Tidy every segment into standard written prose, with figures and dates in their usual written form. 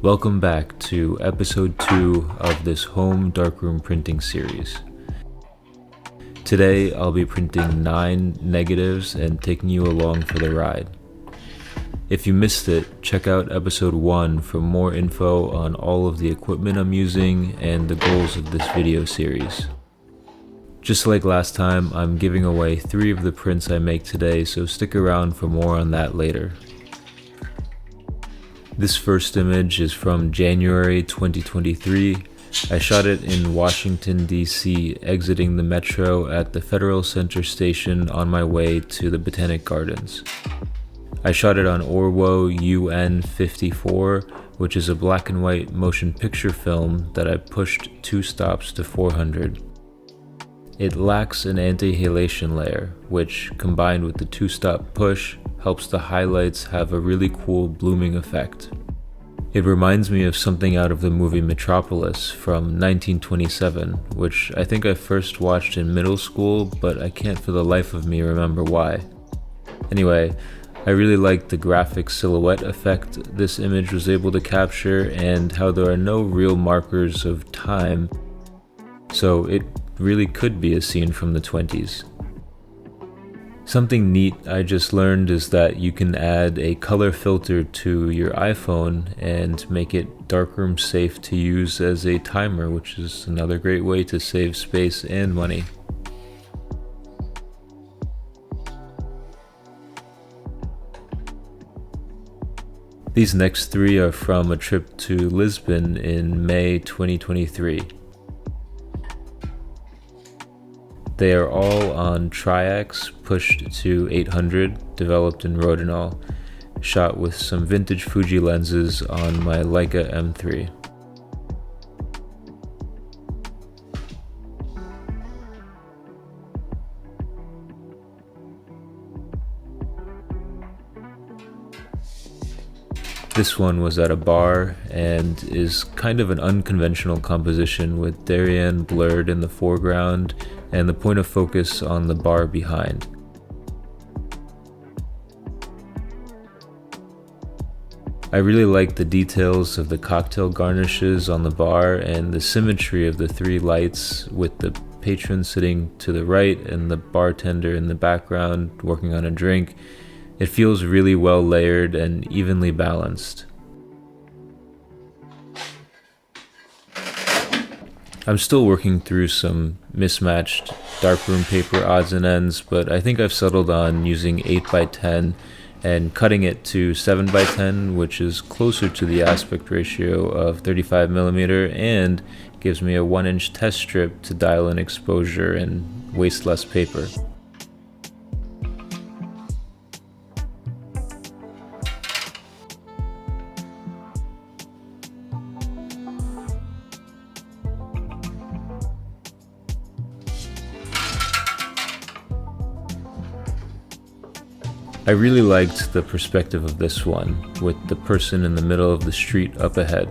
Welcome back to episode 2 of this home darkroom printing series. Today I'll be printing 9 negatives and taking you along for the ride. If you missed it, check out episode 1 for more info on all of the equipment I'm using and the goals of this video series. Just like last time, I'm giving away 3 of the prints I make today, so stick around for more on that later. This first image is from January 2023. I shot it in Washington, D.C., exiting the metro at the Federal Center Station on my way to the Botanic Gardens. I shot it on Orwo UN-54, which is a black and white motion picture film that I pushed 2 stops to 400. It lacks an anti-halation layer, which, combined with the 2-stop push, helps the highlights have a really cool blooming effect. It reminds me of something out of the movie Metropolis from 1927, which I think I first watched in middle school, but I can't for the life of me remember why. Anyway, I really liked the graphic silhouette effect this image was able to capture and how there are no real markers of time, so it really could be a scene from the 20s. Something neat I just learned is that you can add a color filter to your iPhone and make it darkroom safe to use as a timer, which is another great way to save space and money. These next 3 are from a trip to Lisbon in May 2023. They are all on Tri-X, pushed to 800, developed in Rodinal, shot with some vintage Fuji lenses on my Leica M3. This one was at a bar and is kind of an unconventional composition with Darien blurred in the foreground and the point of focus on the bar behind. I really like the details of the cocktail garnishes on the bar and the symmetry of the 3 lights with the patron sitting to the right and the bartender in the background working on a drink. It feels really well layered and evenly balanced. I'm still working through some mismatched darkroom paper odds and ends, but I think I've settled on using 8x10 and cutting it to 7x10, which is closer to the aspect ratio of 35mm and gives me a 1-inch test strip to dial in exposure and waste less paper. I really liked the perspective of this one, with the person in the middle of the street up ahead.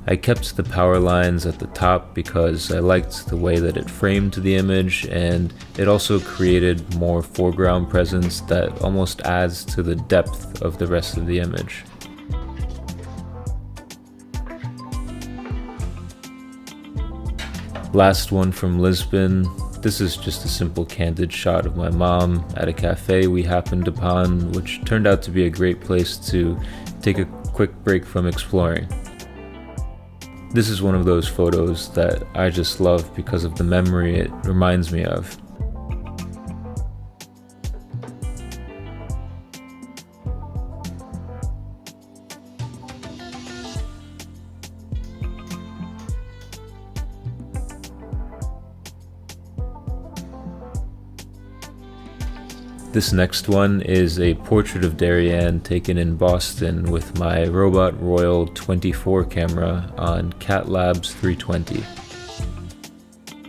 I kept the power lines at the top because I liked the way that it framed the image, and it also created more foreground presence that almost adds to the depth of the rest of the image. Last one from Lisbon. This is just a simple candid shot of my mom at a cafe we happened upon, which turned out to be a great place to take a quick break from exploring. This is one of those photos that I just love because of the memory it reminds me of. This next one is a portrait of Darien taken in Boston with my Robot Royal 24 camera on Cat Labs 320.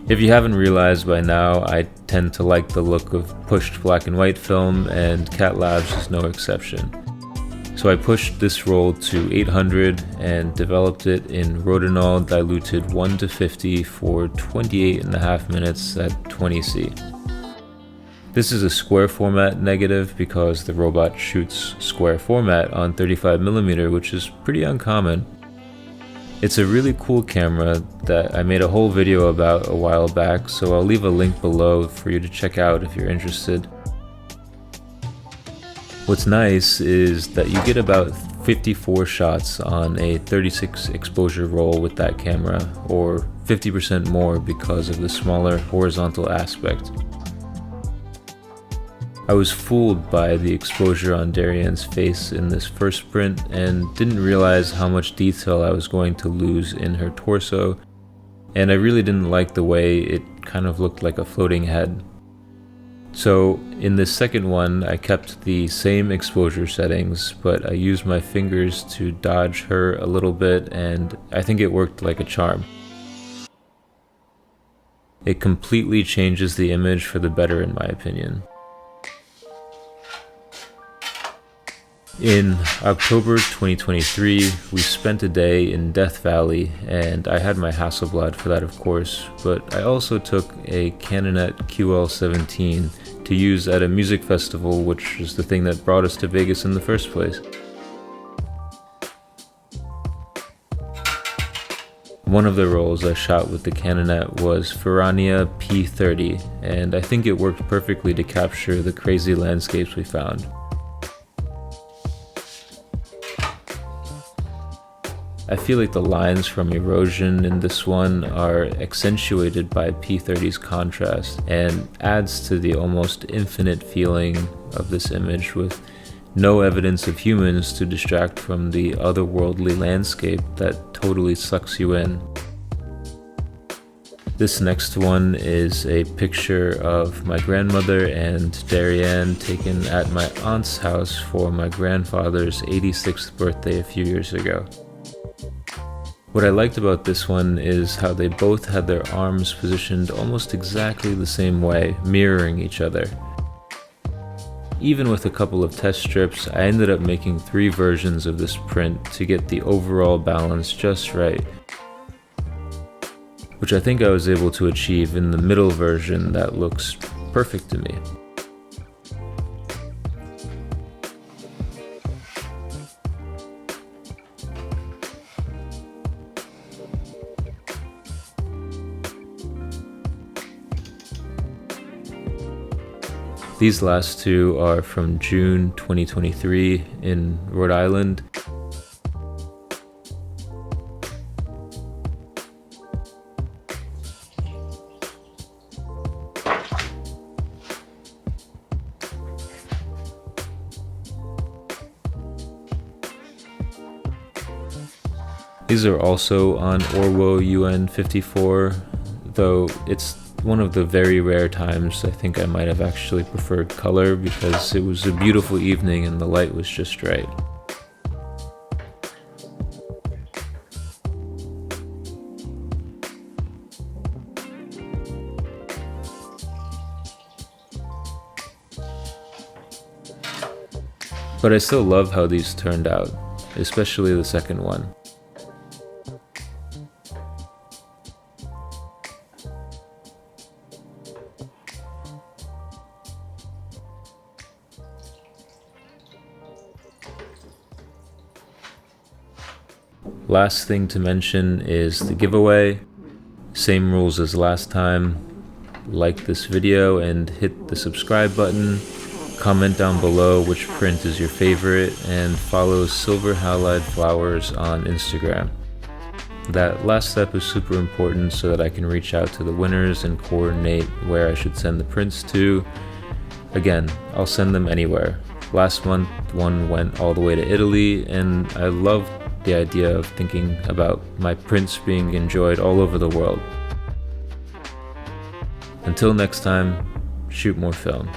If you haven't realized by now, I tend to like the look of pushed black and white film, and Cat Labs is no exception. So I pushed this roll to 800 and developed it in Rodinal diluted 1:50 for 28.5 minutes at 20C. This is a square format negative because the robot shoots square format on 35mm, which is pretty uncommon. It's a really cool camera that I made a whole video about a while back, so I'll leave a link below for you to check out if you're interested. What's nice is that you get about 54 shots on a 36 exposure roll with that camera, or 50% more because of the smaller horizontal aspect. I was fooled by the exposure on Darian's face in this first print and didn't realize how much detail I was going to lose in her torso, and I really didn't like the way it kind of looked like a floating head. So in this second one, I kept the same exposure settings, but I used my fingers to dodge her a little bit, and I think it worked like a charm. It completely changes the image for the better in my opinion. In October 2023, we spent a day in Death Valley, and I had my Hasselblad for that of course, but I also took a Canonet QL17 to use at a music festival, which is the thing that brought us to Vegas in the first place. One of the rolls I shot with the Canonet was Ferrania P30, and I think it worked perfectly to capture the crazy landscapes we found. I feel like the lines from erosion in this one are accentuated by P30's contrast and adds to the almost infinite feeling of this image with no evidence of humans to distract from the otherworldly landscape that totally sucks you in. This next one is a picture of my grandmother and Darian taken at my aunt's house for my grandfather's 86th birthday a few years ago. What I liked about this one is how they both had their arms positioned almost exactly the same way, mirroring each other. Even with a couple of test strips, I ended up making 3 versions of this print to get the overall balance just right, which I think I was able to achieve in the middle version that looks perfect to me. These last 2 are from June 2023 in Rhode Island. These are also on Orwo UN54, though it's one of the very rare times I think I might have actually preferred color because it was a beautiful evening and the light was just right. But I still love how these turned out, especially the second one. Last thing to mention is the giveaway. Same rules as last time. Like this video and hit the subscribe button. Comment down below which print is your favorite, and follow Silver Halide Flowers on Instagram. That last step is super important so that I can reach out to the winners and coordinate where I should send the prints to. Again, I'll send them anywhere. Last month one went all the way to Italy, and I love the idea of thinking about my prints being enjoyed all over the world. Until next time, shoot more film.